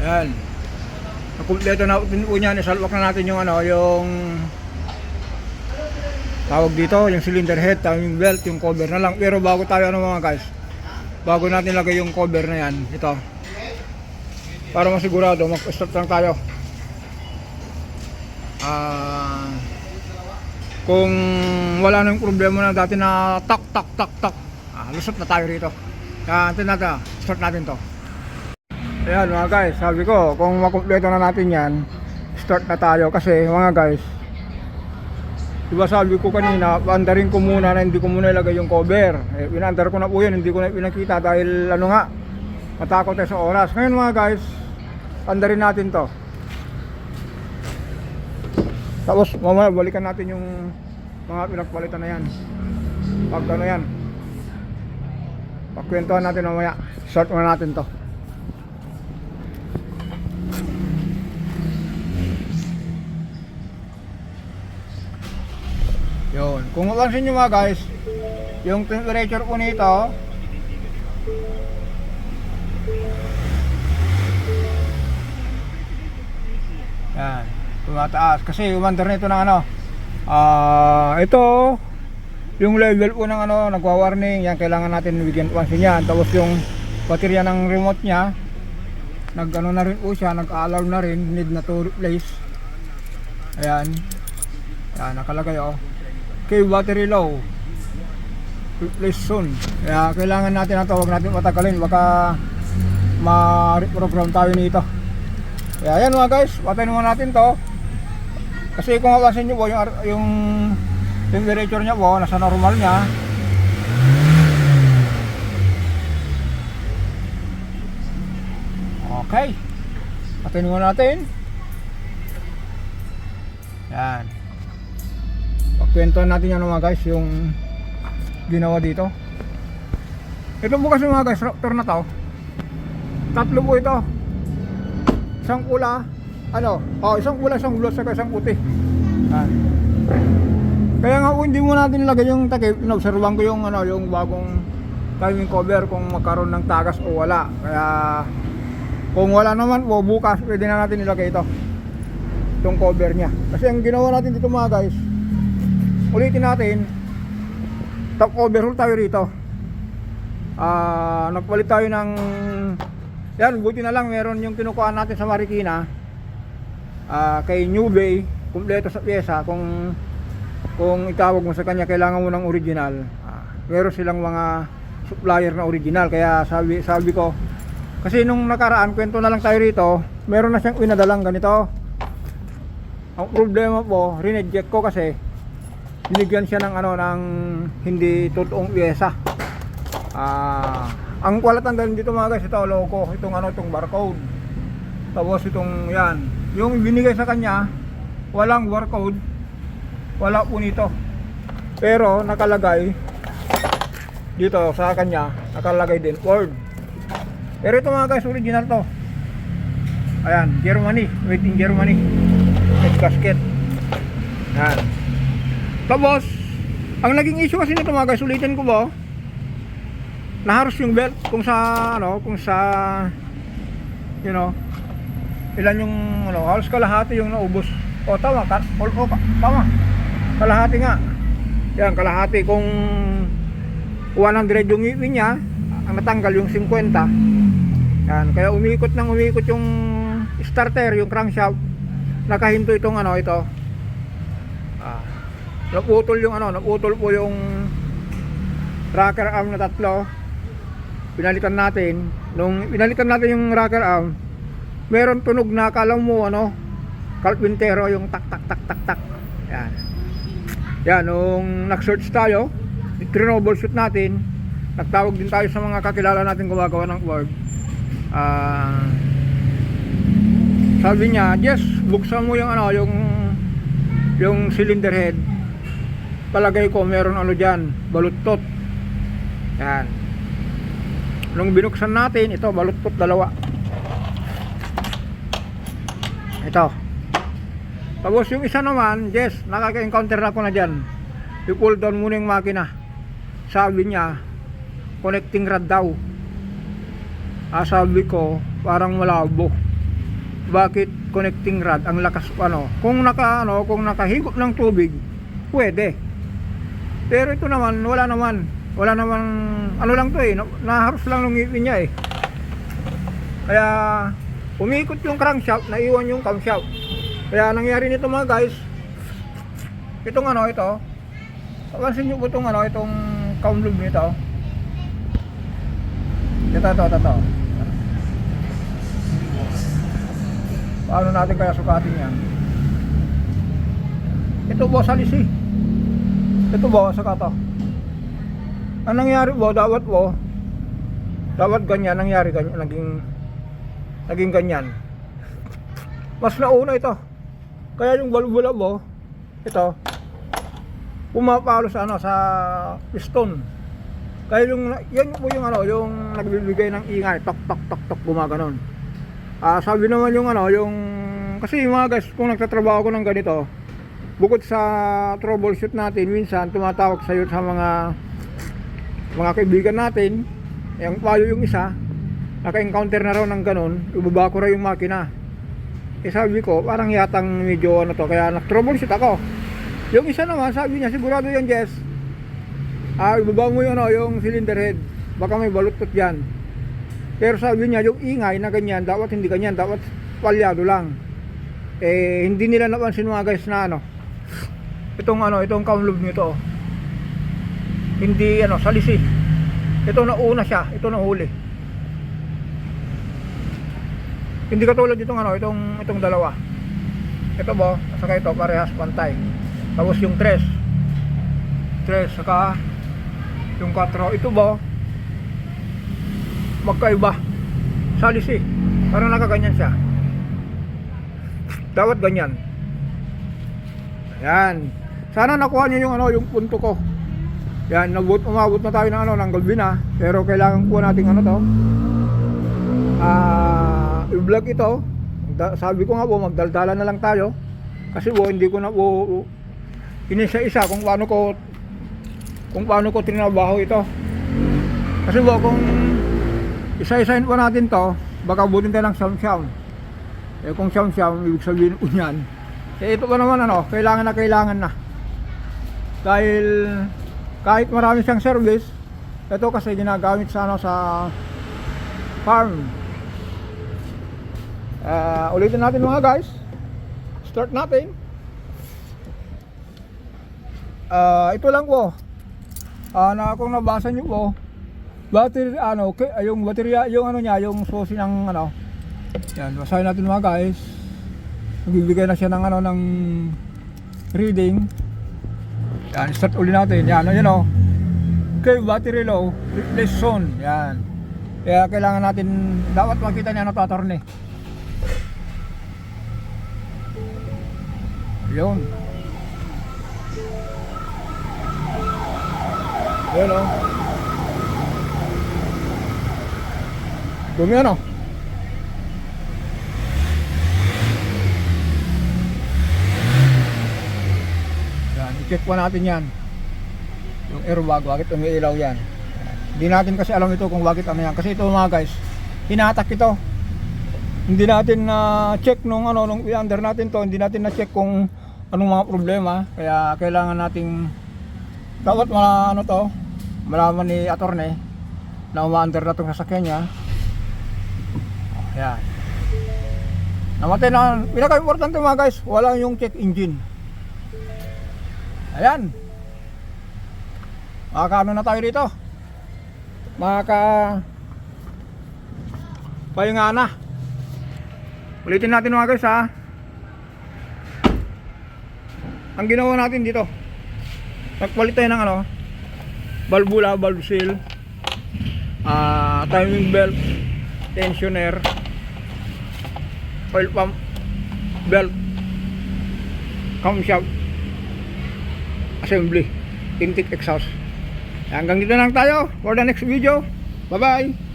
Ayan. Nakumpleto na po niyan. Isalwak na natin yung ano, yung tawag dito, yung cylinder head, timing belt, yung cover na lang. Pero bago tayo ano mga guys, bago natin lagay yung cover na yan, ito, para masigurado, mag-start lang tayo. Kung wala nang problema na dati na tak, lusot na tayo rito. Kaya antin natin, start natin to. Ayan mga guys, sabi ko, kung makumpleto na natin yan, start na tayo. Kasi mga guys, diba sabi ko kanina, andarin ko muna na hindi ko muna ilagay yung cover. Pinandar ko na po yun, hindi ko na pinakita dahil ano nga, matakot tayo sa oras. Ngayon mga guys, andarin natin to. Tapos mamaya balikan natin yung mga pinagpalitan na yan. Pag ano yan, pagkwentuhan natin mamaya. Start muna natin to. Yun. Kung mapansin nyo mga guys, yung temperature po nito, yan, tumataas. Kasi umandar nito ng ano, ito, yung level po ng ano, nagwa-warning. Yan, kailangan natin bigyan pansin yan. Tapos yung baterya ng remote nya, nag-ano na rin po siya, nag-alarm na rin, need na to replace. Ayan. Yan, nakalagay oh. Okay, battery low, replace soon. Kaya kailangan natin na to, huwag natin matagalin, baka ma-reprogram tayo nito. Kaya yan mga guys, patayin muna natin to. Kasi kung mapansin nyo po, yung temperature nya po, nasa normal nya. Okay, patayin muna natin. Yan. Pagkwentuhan natin yan mga guys, yung ginawa dito. Ito po kasi mga guys, raptor na to, tatlo po ito. Isang pula, ano, isang pula, isang blue, saka isang puti. Kaya nga po hindi mo natin ilagay yung takip. Inobservan ko yung ano, yung bagong timing cover kung magkaroon ng tagas o wala. Kaya kung wala naman po, bukas pwede na natin ilagay ito, itong cover nya. Kasi ang ginawa natin dito mga guys, ulitin natin, top overhaul tayo rito. Nagpalit tayo ng yan, buti na lang meron yung kinukuha natin sa Marikina, kay New Bay, kumpleto sa pyesa. Kung itawag mo sa kanya kailangan mo ng original, meron silang mga supplier na original. Kaya sabi ko, kasi nung nakaraan, kwento na lang tayo rito, meron na siyang pinadalang ganito. Ang problema po, rineject ko kasi binigyan siya ng ano, ng hindi totoong pyesa. Ang kwalatan dahil dito mga guys, ito logo, itong ano, itong barcode. Tapos itong yan, yung binigay sa kanya, walang barcode, wala po nito. Pero nakalagay dito sa kanya, nakalagay din Word. Pero ito mga guys, original to. Ayan, Germany, made in Germany. Head gasket. Yan. Tapos, ang naging issue kasi nito mga guys, ulitin ko ba, naharos yung belt kung sa ano, kung sa you know, ilan yung ano, halos kalahati yung naubos. O tama, tama. Kalahati nga. Yan, kalahati. Kung 100 yung ipin niya, ang natanggal yung 50. Yan, kaya umikot yung starter, yung crankshaft. Nakahinto itong ano, ito. Naputol yung ano, naputol po yung rocker arm na tatlo. Pinalitan natin. Nung pinalitan natin yung rocker arm, meron tunog na akala mo ano, carpintero, yung tak tak tak tak tak. Yan. Yan, nung nag-search tayo, troubleshoot natin, nagtawag din tayo sa mga kakilala natin gumagawa ng Word. Sabi niya, yes, buksan mo yung ano, yung cylinder head. Palagay ko meron ano diyan, baluttot. Yan. Nung binuksan natin, ito baluttot dalawa. Ito. Tapos yung isa naman, yes, nakaka-encounter na ako na diyan. I-pull down muna yung makina. Sabi niya, connecting rod daw. Sabi ko, parang malabo. bakit connecting rod ang lakas ano, kung nakahigop ng tubig, pwede. Pero ito naman, wala naman ano lang to eh, naharos lang ng ngipin niya eh. Kaya umikot yung crankshaft, naiwan yung camshaft. Kaya nangyari nito mga guys, itong ano ito, pansin nyo po itong ano, itong cam loop nito. Ito. Paano natin kaya sukatin yan? Ito po sa lisi. Ito po saka to. Ang nangyari po, dapat ganyan, nangyari ganyan, naging ganyan. Mas nauna ito. Kaya yung valvula po, ito, pumapalo sa ano, sa piston. Kaya yan po yung ano, yung nagbibigay ng ingay, tok gumaganon. Sabi naman yung ano, kasi mga guys, kung nagtatrabaho ko ng ganito, bukod sa troubleshoot natin, minsan tumatawag sa mga kaibigan natin, yung payo yung isa, naka-encounter na raw ng ganon, ibaba ko raw yung makina. Sabi ko, parang yatang medyo ano to, kaya nag-troubleshoot ako. Yung isa naman, sabi niya, sigurado yan Jess, ibaba mo yung cylinder head, baka may balutot yan. Pero sabi niya, yung ingay na ganyan, dapat hindi ganyan, dapat palyado lang. Hindi nila napansin mga guys na itong cam loop nito, hindi salisi. Ito nauna siya, ito nahuli. Hindi katulad itong dalawa. Ito ba, saka ito parehas pantay. Tapos yung tres saka yung 4, ito ba magkaiba, salisi, parang nakaganyan siya, dapat ganyan. Ayan, sana nakuha niyo yung punto ko. Yan, umabot na tayo ng gabi na, pero kailangan po natin i-vlog ito. Sabi ko nga po, magdaldala na lang tayo, kasi hindi ko na po inisa-isa kung paano ko trinabaho ito. Kasi kung isa-isahin po natin to, baka butin tayo ng siyam-siyam. Kung siyam-siyam, ibig sabihin po yan, ito pa naman kailangan na. Dahil kahit marami siyang service, ito kasi ginagamit sa farm. Ulitin natin mga guys, start natin. Ito lang po, kung nabasa nyo po, battery, yung baterya, yung susi ng yan, basahin natin mga guys. Nagbibigay na siya ng reading. Yan, start uli natin. Yan, okay, battery low, replace zone. Yan. Kaya kailangan natin, dapat makita niya attorney. Yun. Yun dumi yan. I-check pa natin yan, yung airbag, bakit umiilaw yan. Hindi natin kasi alam ito kung bakit yan, kasi ito mga guys, hinatak ito. Hindi natin check nung i-under natin to, hindi natin na-check kung anong mga problema. Kaya kailangan nating dapat malaman ni attorney na uma-under na itong sasakyan niya. Ayan. Namatay na, pinaka-importante mga guys, wala yung check engine. Ayan. Makakaano na tayo dito. Pahinga na. Ulitin natin mga guys Ang ginawa natin dito, nagpalit tayo ng valvula, valve seal, timing belt, tensioner, oil pump, belt, camshaft, assembly, intake exhaust. Hanggang dito lang tayo for the next video. Bye bye.